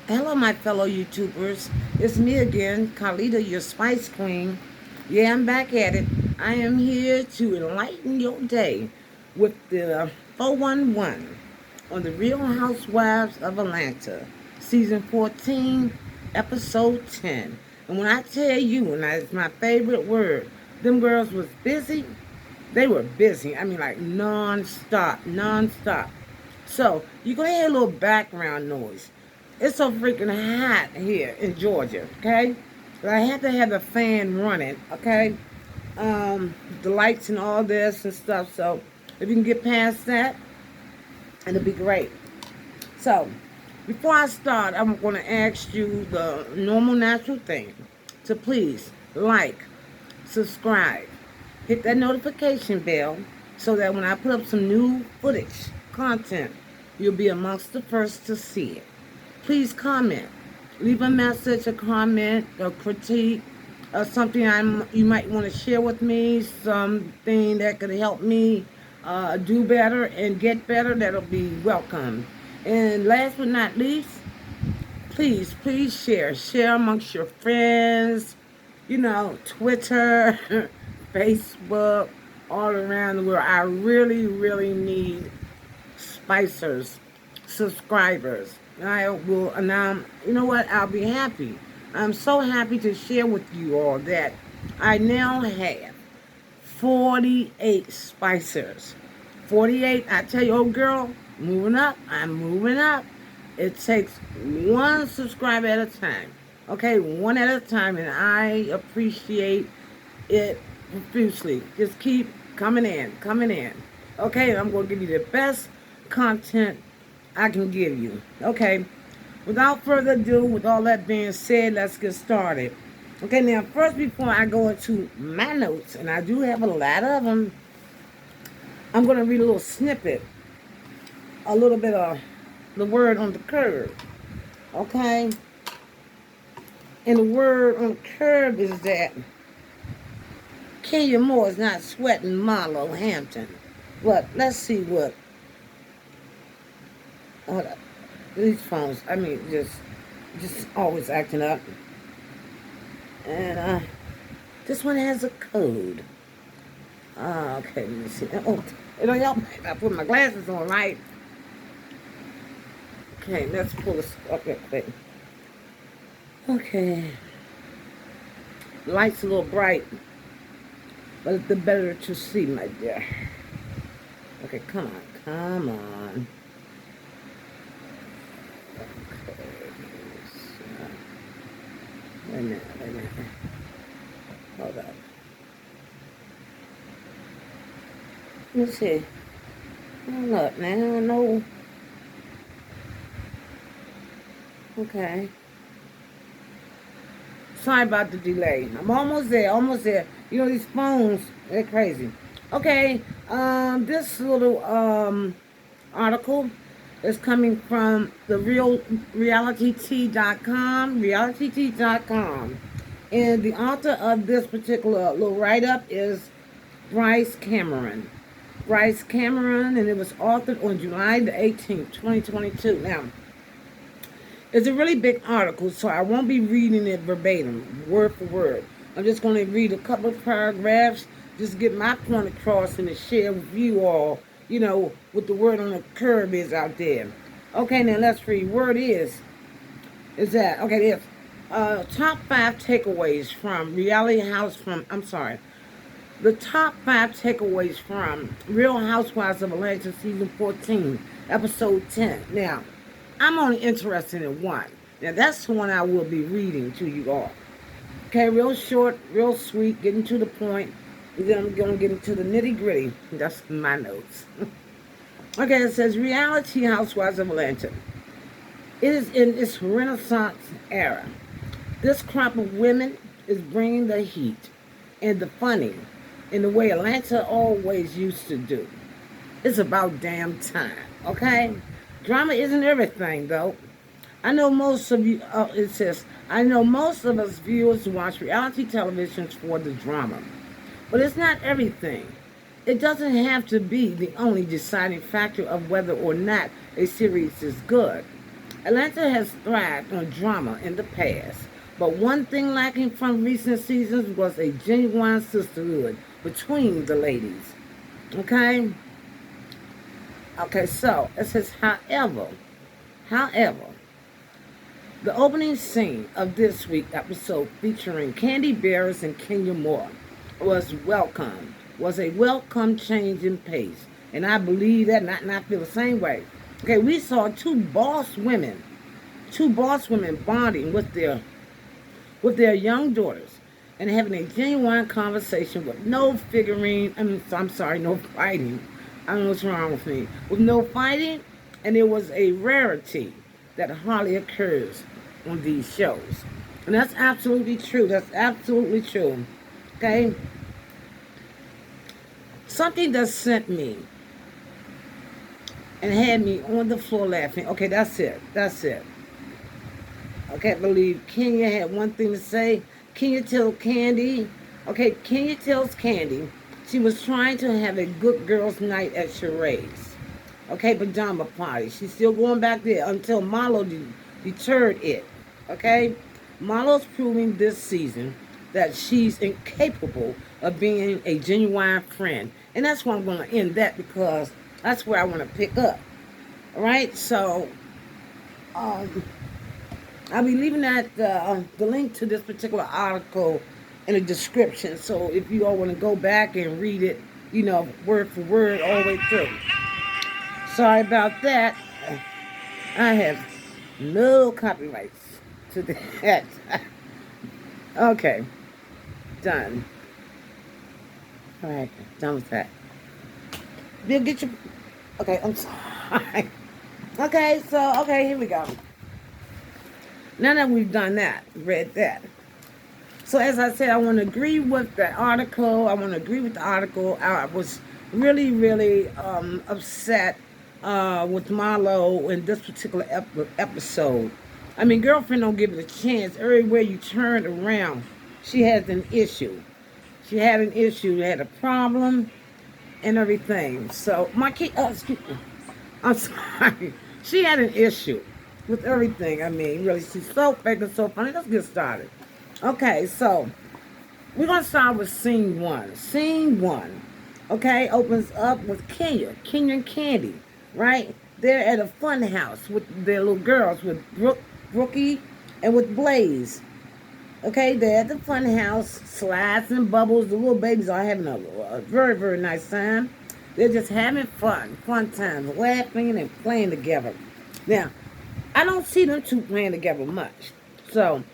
Hello, my fellow YouTubers. It's me again, Khalida, your Spice Queen. Yeah, I'm back at it. I am here to enlighten your day with the 411 on the Real Housewives of Atlanta, Season 14, Episode 10. And when I tell you, and that's my favorite word, them girls was busy. They were busy. I mean, like non-stop, non-stop. So you're gonna hear a little background noise. It's so freaking hot here in Georgia, okay? But I have to have the fan running, okay? The lights and all this and stuff. So if you can get past that, it'll be great. So before I start, I'm gonna ask you the normal natural thing to please like, subscribe, hit that notification bell so that when I put up some new footage, content, you'll be amongst the first to see it. Please comment. Leave a message, a comment, a critique, or something you might want to share with me, something that could help me do better and get better. That'll be welcome. And last but not least, please share. Share amongst your friends, Twitter, Facebook, all around the world. I really need spicers, subscribers. You know what? I'll be happy. I'm so happy to share with you all that I now have 48 spicers. 48, I tell you, old girl, moving up. I'm moving up. It takes one subscriber at a time. Okay, one at a time, and I appreciate it profusely. Just keep coming in, coming in. Okay, I'm going to give you the best content I can give you. Okay, without further ado, with all that being said, let's get started. Okay, now, first, before I go into my notes, and I do have a lot of them, I'm going to read a little snippet, a little bit of the word on the curb. Okay, and the word on the curb is that Kenya Moore is not sweating Marlo Hampton. But let's see what. Hold up. These phones, I mean, just always acting up. And this one has a code. Okay, let me see. Oh, it'll help if I put my glasses on, right? Okay, let's pull this up real quick. Okay. The light's a little bright, but it's the better to see, my dear. Okay, come on, come on. Okay. Wait a minute, wait a minute. Hold up. Let me see. Hold up now, no. Okay. Sorry about the delay. I'm almost there, almost there. You know, these phones, they're crazy. Okay, this little article is coming from the realityt.com. And the author of this particular little write-up is Bryce Cameron. Bryce Cameron, and it was authored on July the 18th, 2022. Now, it's a really big article, so I won't be reading it verbatim, word for word. I'm just going to read a couple of paragraphs, just get my point across and to share with you all, what the word on the curb is out there. Okay, now let's read. Word is that, okay, there's top 5 takeaways from the top 5 takeaways from Real Housewives of Atlanta Season 14, Episode 10. Now, I'm only interested in one. Now, that's the one I will be reading to you all. Okay, real short, real sweet, getting to the point. And then I'm going to get into the nitty gritty. That's my notes. Okay, it says Reality Housewives of Atlanta. It is in its Renaissance era. This crop of women is bringing the heat and the funny in the way Atlanta always used to do. It's about damn time, okay? Drama isn't everything, though. I know most of you, it says, I know most of us viewers watch reality television for the drama. But it's not everything. It doesn't have to be the only deciding factor of whether or not a series is good. Atlanta has thrived on drama in the past, but one thing lacking from recent seasons was a genuine sisterhood between the ladies. Okay? Okay, so it says, however, the opening scene of this week's episode featuring Candy Bears and Kenya Moore was a welcome change in pace. And I believe that, and I feel the same way. Okay, we saw two boss women bonding with their young daughters and having a genuine conversation with no figuring, I'm sorry, no fighting. I don't know what's wrong with me. With no fighting, and it was a rarity that hardly occurs on these shows. And that's absolutely true. That's absolutely true. Okay? Something that sent me and had me on the floor laughing. Okay, that's it. That's it. I can't believe Kenya had one thing to say. Kenya tells Candy. Okay, Kenya tells Candy she was trying to have a good girls' night at charades. Okay, pajama party. She's still going back there until Marlo deterred it. Okay? Marlo's proving this season that she's incapable of being a genuine friend. And that's why I'm going to end that, because that's where I want to pick up. All right? So, I'll be leaving that the link to this particular article in the description. So if you all want to go back and read it, word for word all the way through. Sorry about that. I have no copyrights to that. Okay. Done. All right. Done with that. Bill, get your... Okay, I'm sorry. Okay, here we go. Now that we've done that, read that. So as I said, I want to agree with the article. I was really, really upset with Marlo in this particular episode. I mean, girlfriend don't give it a chance. Everywhere you turn around, she has an issue. She had a problem and everything. So my kid, excuse me. I'm sorry. She had an issue with everything. I mean, really, she's so fake and so funny. Let's get started. Okay, so we're going to start with scene one. Scene one, okay, opens up with Kenya and Candy, right? They're at a fun house with their little girls, with Brookie and with Blaze. Okay, they're at the fun house, slides and bubbles. The little babies are having a very, very nice time. They're just having fun times, laughing and playing together. Now, I don't see them two playing together much. So,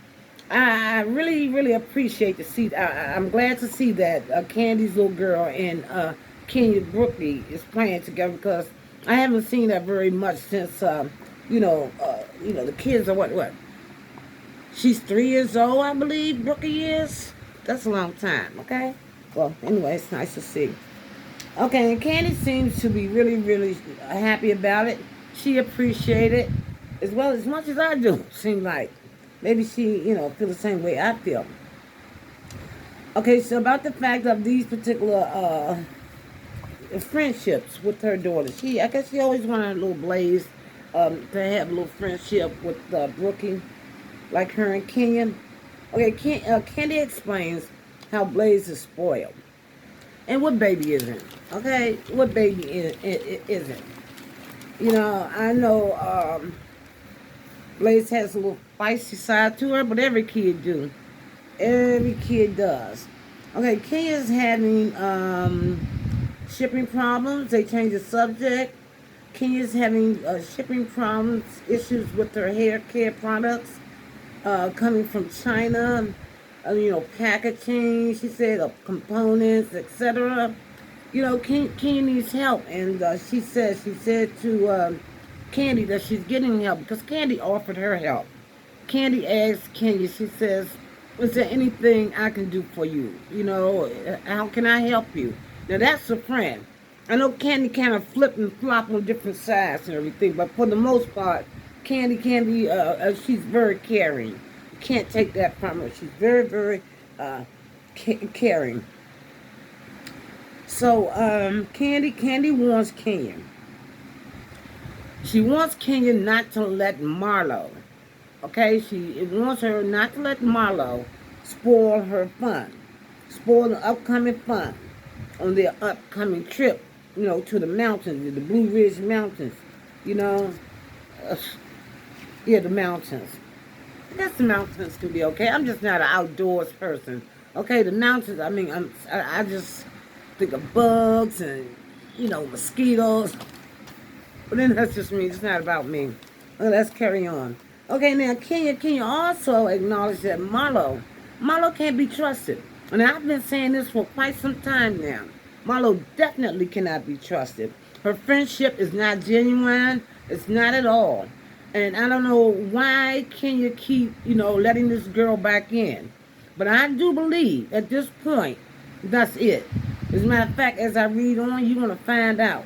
I really, really appreciate to see. I'm glad to see that Candy's little girl and Kenya Brooklyn is playing together, because I haven't seen that very much since the kids are what? She's 3 years old, I believe. Brooklyn is. That's a long time. Okay. Well, anyway, it's nice to see. Okay, and Candy seems to be really, really happy about it. She appreciated it as much as I do. Seems like. Maybe she, feel the same way I feel. Okay, so about the fact of these particular friendships with her daughter. I guess she always wanted a little Blaze to have a little friendship with Brookie, like her and Kenya. Okay, Candy explains how Blaze is spoiled. And what baby isn't? Okay, what baby isn't? I know Blaze has a little feisty side to her, but every kid do. Every kid does. Okay, Kenya's having shipping problems. They changed the subject. Kenya's having shipping problems, issues with her hair care products coming from China. Packaging, she said, components, etc. Kenya needs help, and she said to Candy that she's getting help because Candy offered her help. Candy asked Kenya, she says, is there anything I can do for you? How can I help you? Now that's a friend. I know Candy kind of flip and flop on different sides and everything, but for the most part, Candy, she's very caring. You can't take that from her. She's very, very caring. So Candy warns Kenya. She wants Kenya not to let Marlo, okay? She wants her not to let Marlo spoil her fun, spoil the upcoming fun on their upcoming trip, to the mountains, the Blue Ridge Mountains, you know. Uh, yeah, the mountains. I guess the mountains can be okay. I'm just not an outdoors person. Okay, the mountains, I mean, I just think of bugs and, mosquitoes. But then that's just me. It's not about me. Okay, let's carry on. Okay, now Kenya also acknowledged that Marlo can't be trusted. And I've been saying this for quite some time now. Marlo definitely cannot be trusted. Her friendship is not genuine. It's not at all. And I don't know why Kenya keep, letting this girl back in. But I do believe at this point, that's it. As a matter of fact, as I read on, you're going to find out.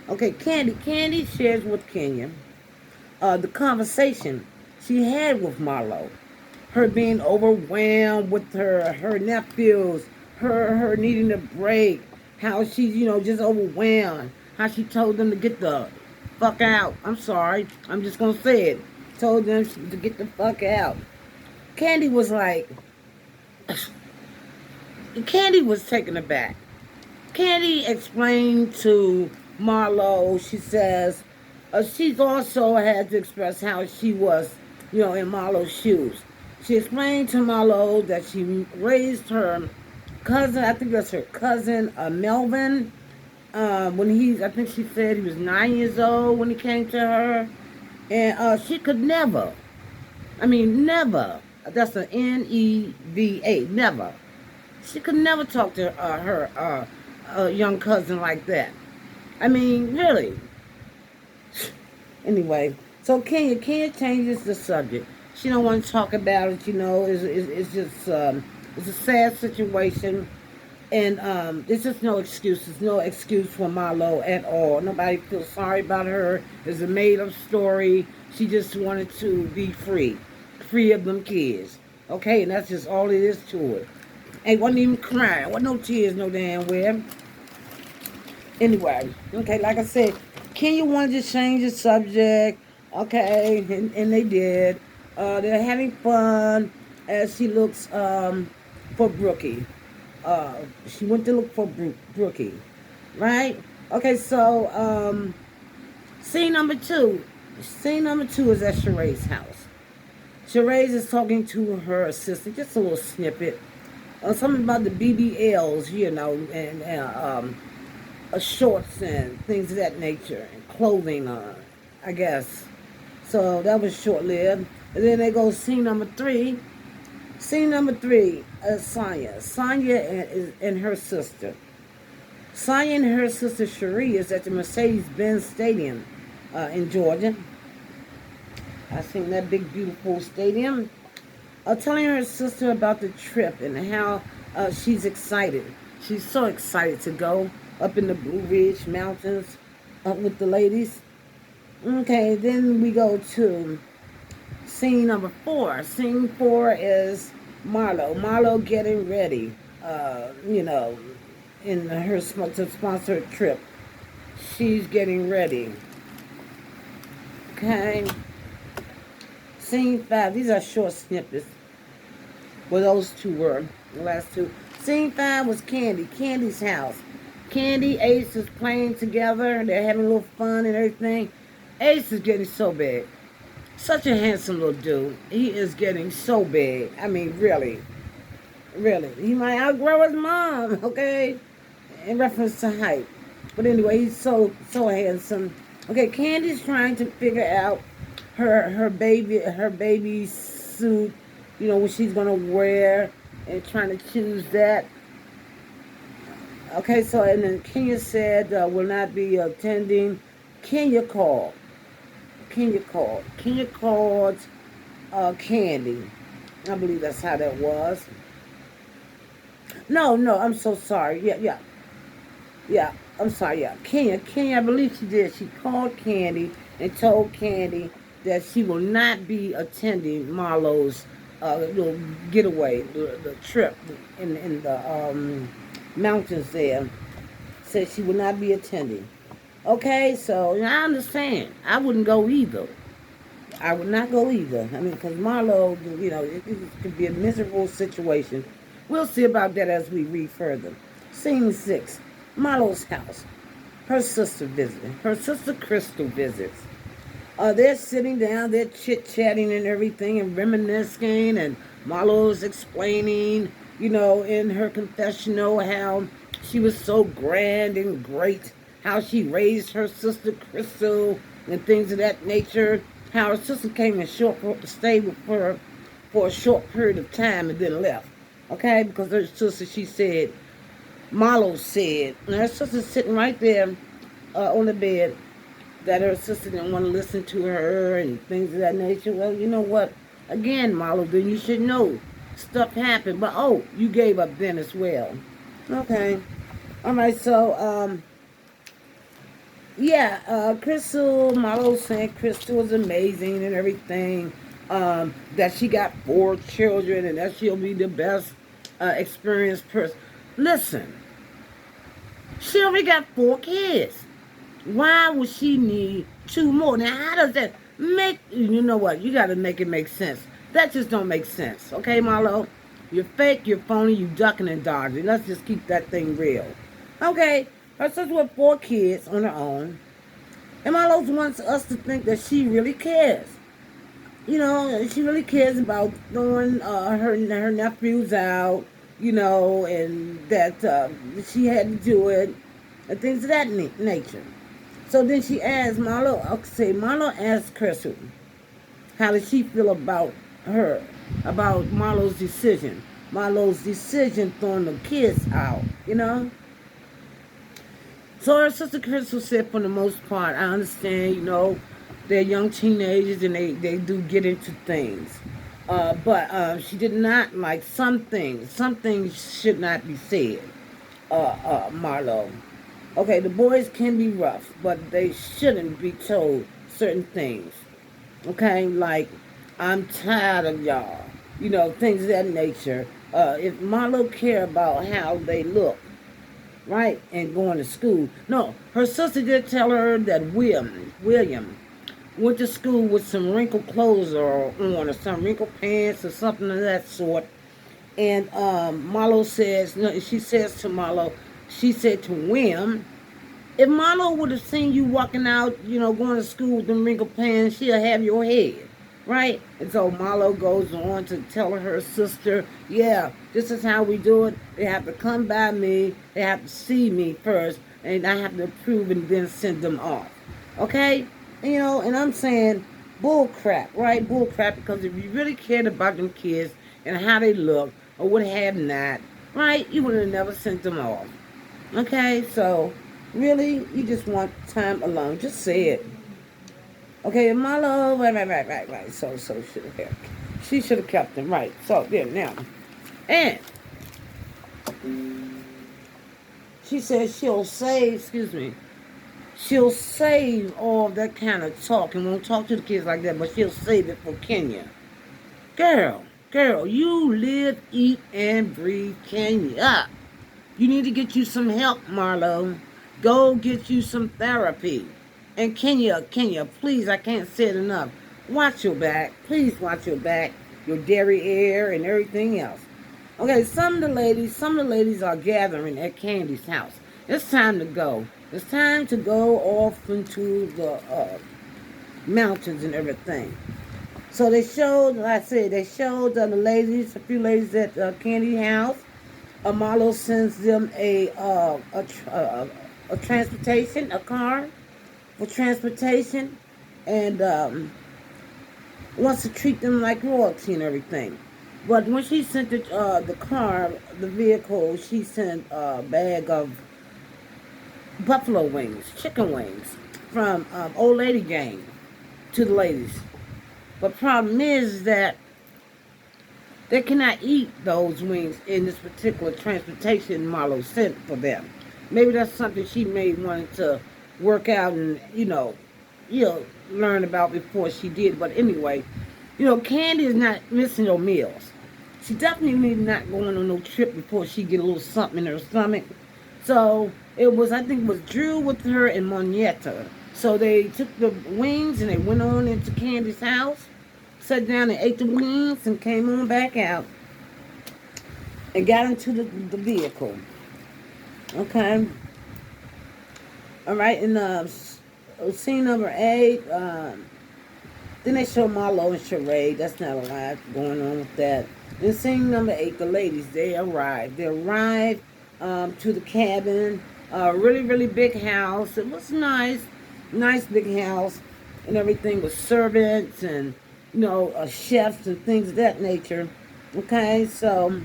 Okay, Candy shares with Kenya the conversation she had with Marlo. Her being overwhelmed with her nephews, her needing a break, how she's, just overwhelmed, how she told them to get the fuck out. I'm sorry, I'm just gonna say it. Told them to get the fuck out. Candy was like, Candy was taken aback. Candy explained to Marlo, she says, she's also had to express how she was, in Marlo's shoes. She explained to Marlo that she raised her cousin, I think that's her cousin, Melvin, I think she said he was 9 years old when he came to her. And she could never, never, that's an Neva, never. She could never talk to her young cousin like that. Really. Anyway, so Kenya changes the subject. She don't want to talk about it. It's just it's a sad situation, and there's just no excuses. No excuse for Marlo at all. Nobody feels sorry about her. It's a made-up story. She just wanted to be free of them kids. Okay, and that's just all it is to it. Ain't wasn't even crying. Wasn't no tears, no damn where. Anyway, okay, like I said, Kenya wanted to change the subject, okay, and they did. They're having fun as she looks for Brookie. She went to look for Brookie, right? Okay, so scene number two. Scene number two is at Sheree's house. Sheree is talking to her assistant, just a little snippet. Something about the BBLs, and shorts and things of that nature, and clothing, I guess. So that was short-lived. And then they go scene number three. Scene number three is Sonya. Sonya and her sister. Sonya and her sister Sheree is at the Mercedes-Benz Stadium in Georgia. I seen that big, beautiful stadium. Telling her sister about the trip and how she's excited. She's so excited to go up in the Blue Ridge Mountains with the ladies. Okay, then we go to scene number four. Scene four is Marlo. Marlo getting ready, in her to sponsor a trip. She's getting ready. Okay. Scene five. These are short snippets. Well, those two were the last two. Scene five was Candy. Candy's house. Candy, Ace is playing together. They're having a little fun and everything. Ace is getting so big. Such a handsome little dude. He is getting so big. Really. Really. He might outgrow his mom, okay? In reference to height. But anyway, he's so handsome. Okay, Candy's trying to figure out her baby suit, what she's gonna wear, and trying to choose that. Okay, so and then Kenya said will not be attending. Kenya called. Kenya called Candy. I believe that's how that was. No, I'm so sorry. Yeah. I'm sorry. Yeah, Kenya. I believe she did. She called Candy and told Candy that she will not be attending Marlo's little getaway, the trip in the mountains there. Said she will not be attending. Okay, so I understand. I wouldn't go either. I would not go either. I mean, because Marlo, it could be a miserable situation. We'll see about that as we read further. Scene 6, Marlo's house. Her sister visiting. Her sister Crystal visits. They're sitting down, they're chit-chatting and everything and reminiscing, and Marlo's explaining, in her confessional how she was so grand and great, how she raised her sister Crystal and things of that nature, how her sister came and stayed with her for a short period of time and then left. Okay, because her sister, Marlo said, and her sister's sitting right there on the bed, that her sister didn't want to listen to her and things of that nature. Well, you know what? Again, Marlo, then you should know stuff happened. But, you gave up then as well. Okay. All right, so, Crystal, Marlo saying Crystal is amazing and everything. That she got 4 children and that she'll be the best experienced person. Listen, she only got 4 kids. Why would she need 2 more? Now, how does that make, you know what, you got to make it make sense. That just don't make sense. Okay, Marlo? You're fake, you're phony, you ducking and dodging. Let's just keep that thing real. Okay, her sister with 4 kids on her own. And Marlo wants us to think that she really cares. She really cares about throwing her nephews out, and that she had to do it, and things of that nature. So then she asked Marlo asked Crystal, how did she feel about Marlo's decision? Marlo's decision throwing the kids out. So her sister Crystal said, for the most part, I understand, they're young teenagers and they do get into things. But she did not like some things. Some things should not be said, Marlo. Okay, the boys can be rough, but they shouldn't be told certain things. Okay, like, I'm tired of y'all. Things of that nature. If Marlo care about how they look, right, and going to school. No, her sister did tell her that William went to school with some wrinkled clothes or some wrinkled pants or something of that sort. And Marlo says, no, she says to Marlo, she said to William, if Marlo would have seen you walking out, going to school with them wrinkled pants, she'll have your head, right? And so Marlo goes on to tell her sister, yeah, this is how we do it. They have to come by me. They have to see me first, and I have to approve and then send them off. Okay? And I'm saying bull crap, right? Bull crap, because if you really cared about them kids and how they look or what have not, right, you would have never sent them off. Okay? So, really, you just want time alone. Just say it. Okay, Marlo, right. So she should have kept them, right. So, there, now. And she says she'll save all that kind of talk and won't talk to the kids like that, but she'll save it for Kenya. Girl, you live, eat, and breathe Kenya. You need to get you some help, Marlo. Go get you some therapy. And Kenya, please, I can't say it enough. Watch your back. Please watch your back, your derriere, and everything else. Okay, some of the ladies are gathering at Candy's house. It's time to go. It's time to go off into the mountains and everything. So they showed, like I said, a few ladies at Candy's house. Marlo sends them a transportation, a car for transportation, and wants to treat them like royalty and everything. But when she sent the vehicle, she sent a bag of buffalo wings, chicken wings, from Old Lady Gang to the ladies. But problem is that they cannot eat those wings in this particular transportation Marlo sent for them. Maybe that's something she may want to work out and, learn about before she did. But anyway, Candy is not missing no meals. She definitely not going on no trip before she get a little something in her stomach. So It was, I think it was Drew with her and Monietta. So they took the wings and they went on into Candy's house, sat down and ate the wings and came on back out and got into the vehicle. Okay. All right. And scene number 8, then they show Marlo and Sheree. That's not a lot going on with that. Then scene number 8, the ladies, they arrived. They arrived to the cabin. Really, really big house. It was nice. Nice big house. And everything with servants and, chefs and things of that nature. Okay, so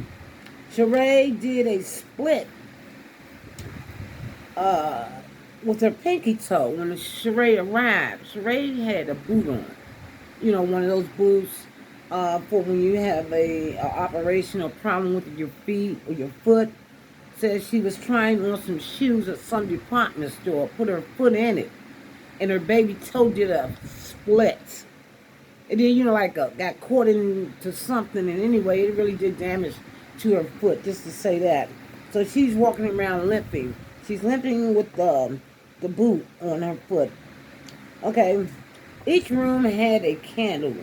Sheree did a split uh, with her pinky toe when Sheree arrived. Sheree had a boot on. One of those boots for when you have a operation or problem with your feet or your foot. Says she was trying on some shoes at some department store, put her foot in it, and her baby toe did a split. And then, got caught into something, and anyway, it really did damage to her foot, just to say that. So she's walking around limping. She's limping with the boot on her foot. Okay, each room had a candle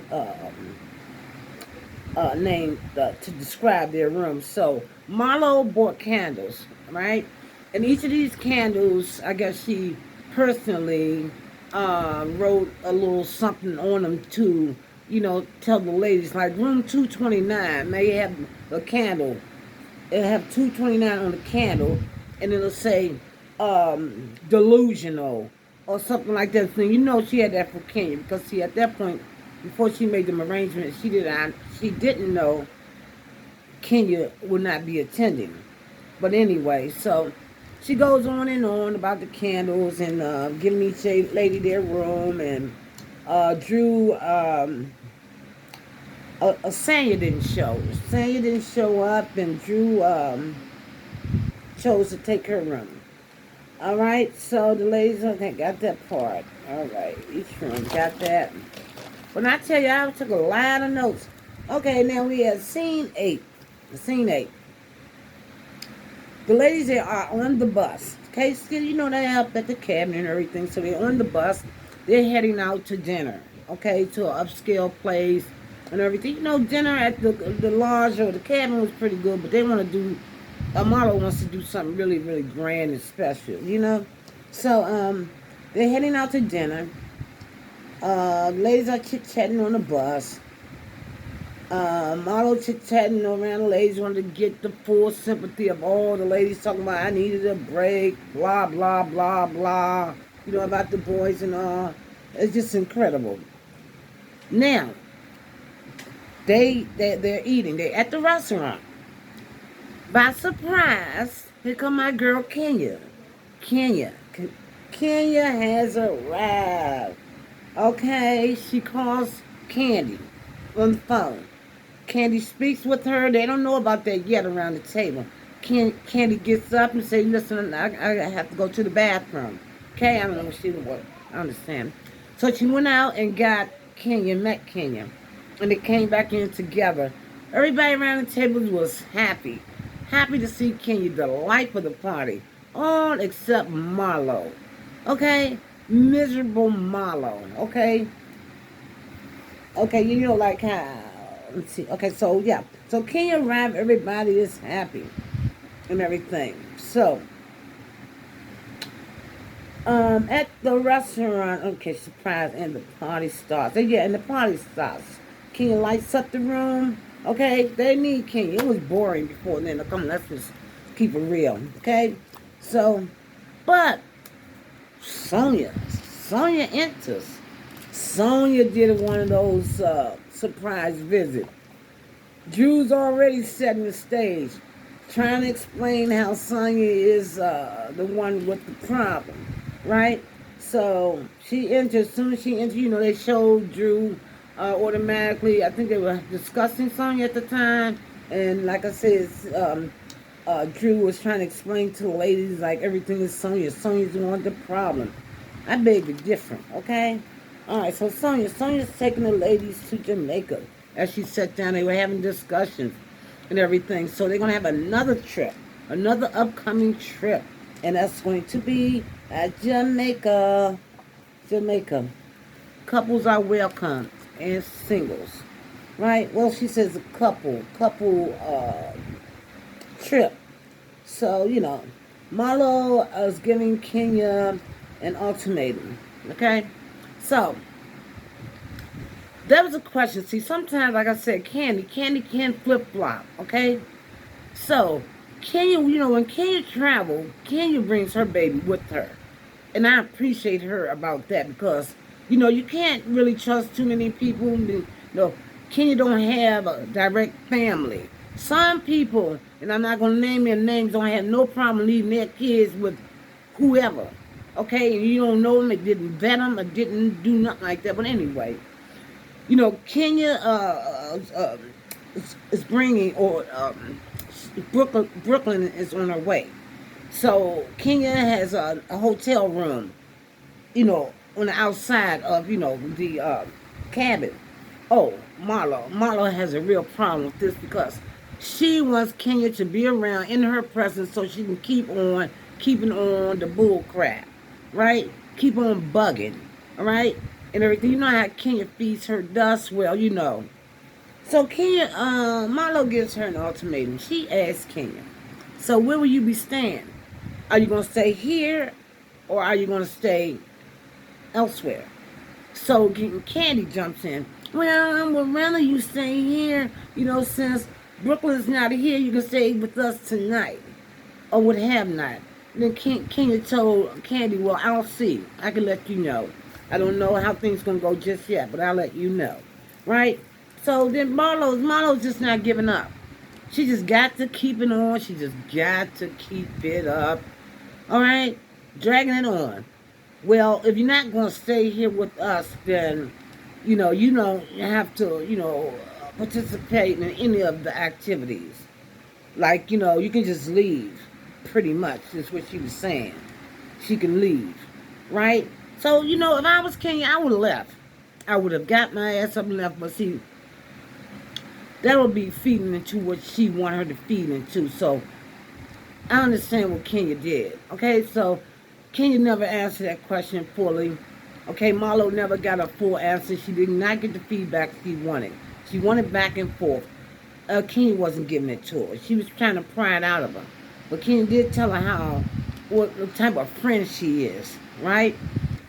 named to describe their room. So Marlo bought candles, right? And each of these candles, I guess she personally wrote a little something on them to, tell the ladies. Like room 229 may have a candle. It'll have 229 on the candle, and it'll say delusional or something like that. So she had that for Kenya, because see, at that point, before she made them arrangements, she didn't know Kenya would not be attending. But anyway, so she goes on and on about the candles and giving each lady their room, and Drew, Sanya didn't show. Sanya didn't show up, and Drew chose to take her room. All right, so the ladies, okay, got that part. All right, each room got that. When I tell you, I took a lot of notes. Okay, now we have scene 8. Scene 8. The ladies, they are on the bus. Okay, still, they up at the cabin and everything, so they're on the bus. They're heading out to dinner, okay, to an upscale place and everything. Dinner at the lodge or the cabin was pretty good, but they want to do, Marlo wants to do something really, really grand and special, So, they're heading out to dinner. Ladies are chit-chatting on the bus. Marlo chit-chatting around the ladies, wanted to get the full sympathy of all the ladies, talking about I needed a break, blah, blah, blah, blah, about the boys and all. It's just incredible. Now, they're eating. They're at the restaurant. By surprise, here come my girl Kenya. Kenya has arrived. Okay, she calls Candy on the phone. Candy speaks with her. They don't know about that yet around the table. Candy gets up and says, listen, I have to go to the bathroom. Okay, I don't know what she was. I understand. So she went out and got Kenya, met Kenya. And they came back in together. Everybody around the table was happy. Happy to see Kenya, the life of the party. All except Marlo. Okay? Miserable Marlo. Okay? Okay, like how... Let's see. Okay, so, yeah. So, Kenya arrived. Everybody is happy. And everything. So... at the restaurant, okay, surprise, and the party starts. And the party starts. Kenya lights up the room. Okay, they need Kenya. It was boring before then. Come on, let's just keep it real. Okay, so, but Sonia enters. Sonia did one of those surprise visits. Drew's already setting the stage, trying to explain how Sonia is the one with the problem, right? So she enters. As soon as she enters, they showed Drew automatically. I think they were discussing Sonia at the time, and like I said, Drew was trying to explain to the ladies like everything is Sonia. Sonia's the one with the problem. I beg to differ, okay? All right, so Sonia's taking the ladies to Jamaica. As she sat down, they were having discussions and everything. So they're going to have another trip, another upcoming trip and that's going to be at Jamaica. Jamaica. Couples are welcome and singles, right? Well, she says a couple trip. So, Marlo is giving Kenya an ultimatum, okay? So, that was a question. See, sometimes, like I said, Candy can flip-flop, okay? So, Kenya, when Kenya travel, Kenya brings her baby with her. And I appreciate her about that because, you can't really trust too many people. Kenya don't have a direct family. Some people, and I'm not going to name their names, don't have no problem leaving their kids with whoever. Okay? And you don't know them, it didn't vet them, it didn't do nothing like that. But anyway, Kenya is bringing, or Brooklyn is on her way. So Kenya has a hotel room, on the outside of, the cabin. Oh, Marlo has a real problem with this because she wants Kenya to be around in her presence so she can keeping on the bull crap, right? Keep on bugging, all right? And everything. You know how Kenya feeds her dust? Well, So Kenya, Marlo gives her an ultimatum. She asks Kenya, so where will you be staying? Are you going to stay here or are you going to stay elsewhere? So Candy jumps in. Well, I would rather you stay here. Since Brooklyn's not here, you can stay with us tonight. Or would have not. Then Kenya told Candy, well, I'll see. I can let you know. I don't know how things going to go just yet, but I'll let you know. Right? So then Marlo's just not giving up. She just got to keep it on. She just got to keep it up. All right? Dragging it on. Well, if you're not going to stay here with us, then, you don't have to, participate in any of the activities. Like, you can just leave, pretty much, is what she was saying. She can leave, right? So, if I was Kenya, I would have left. I would have got my ass up and left, but see, that would be feeding into what she wanted her to feed into. So, I understand what Kenya did. Okay, so Kenya never answered that question fully. Okay, Marlo never got a full answer. She did not get the feedback she wanted. She wanted back and forth. Kenya wasn't giving it to her. She was trying to pry it out of her. But Kenya did tell her what type of friend she is, right?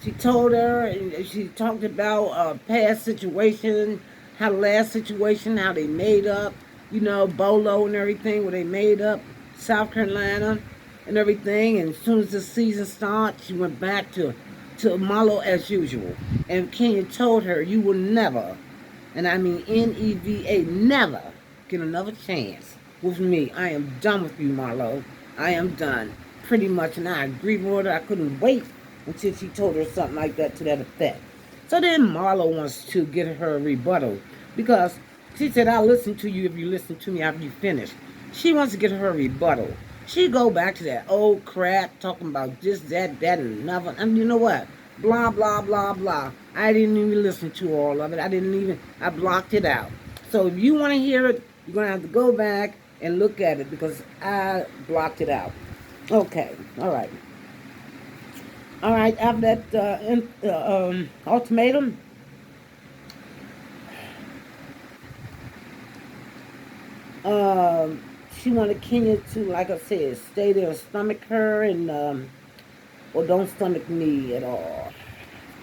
She told her, and she talked about past situation, how the last situation, how they made up, Bolo and everything, where they made up South Carolina and everything. And as soon as the season started, she went back to Marlo as usual. And Kenya told her, you will never, and I mean Neva, never get another chance with me. I am done with you, Marlo. I am done. Pretty much, and I agree with her. I couldn't wait until she told her something like that to that effect. So then Marlo wants to get her a rebuttal because she said, I'll listen to you if you listen to me after you finish. She wants to get her a rebuttal. She go back to that old crap, talking about this, that, and another. And you know what? Blah, blah, blah, blah. I didn't even listen to all of it. I blocked it out. So if you want to hear it, you're going to have to go back and look at it because I blocked it out. Okay, all right. All right, after that ultimatum, she wanted Kenya to, like I said, stay there and stomach her and, or don't stomach me at all.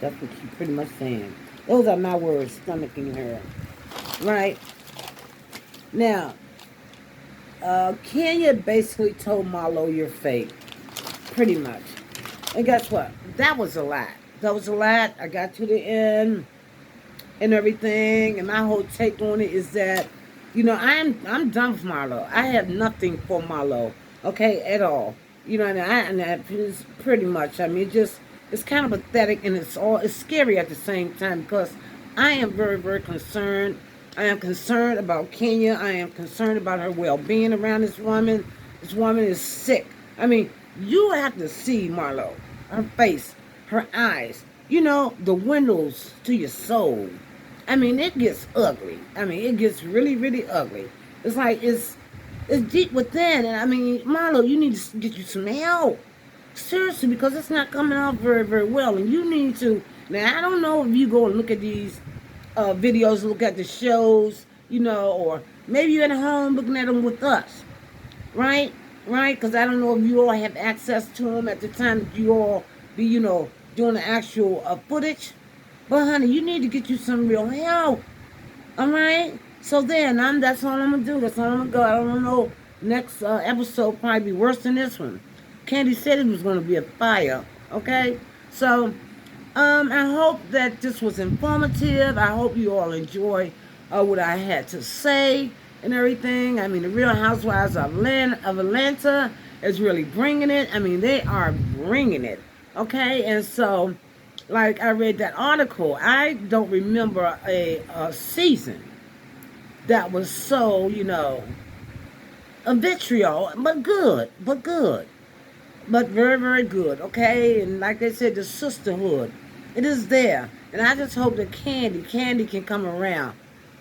That's what she's pretty much saying. Those are my words, stomaching her. Right? Now, Kenya basically told Marlo, you're fake. Pretty much. And guess what? That was a lot. That was a lot. I got to the end and everything. And my whole take on it is that, I'm done with Marlo. I have nothing for Marlo. Okay? At all. And it's pretty much, it's kind of pathetic and it's scary at the same time because I am very, very concerned. I am concerned about Kenya. I am concerned about her well-being around this woman. This woman is sick. You have to see Marlo, her face, her eyes, the windows to your soul. It gets ugly. It gets really, really ugly. It's like, it's deep within. And Marlo, you need to get you some help. Seriously, because it's not coming out very, very well. And you need to. Now, I don't know if you go and look at these videos, look at the shows, or maybe you're at home looking at them with us, right? Right? Because I don't know if you all have access to them at the time that you all be, doing the actual footage. But, honey, you need to get you some real help. All right? So then, that's all I'm going to do. That's all I'm going to go. I don't know. Next episode probably be worse than this one. Candy said it was going to be a fire. Okay? So, I hope that this was informative. I hope you all enjoy what I had to say and everything. I mean, the Real Housewives of Atlanta is really bringing it. I mean, they are bringing it. Okay? And so, like I read that article, I don't remember a season that was so, a vitriol, but good, but very, very good, okay? And like they said, the sisterhood, it is there. And I just hope that Candy can come around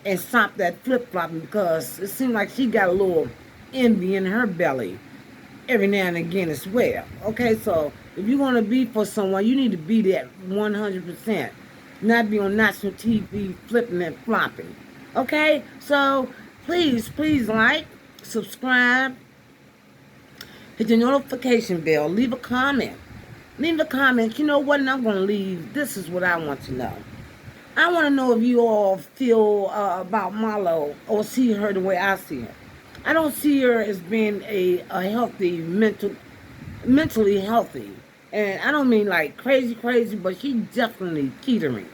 and stop that flip-flopping, because it seemed like she got a little envy in her belly every now and again as well. Okay, so if you want to be for someone, you need to be there 100%. Not be on national TV flipping and flopping. Okay, so please like, subscribe, hit the notification bell, leave a comment. Leave a comment. You know what? And I'm going to leave. This is what I want to know. I want to know if you all feel about Marlo or see her the way I see her. I don't see her as being a healthy, mentally healthy. And I don't mean like crazy, but she's definitely teetering.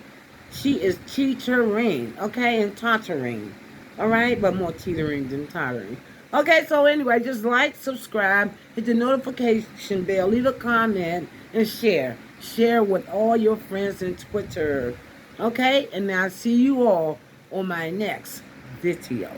She is teetering, okay, and tottering. All right, but more teetering than tottering. Okay, so anyway, just like, subscribe, hit the notification bell, leave a comment, and share. Share with all your friends on Twitter. Okay, and now see you all on my next video.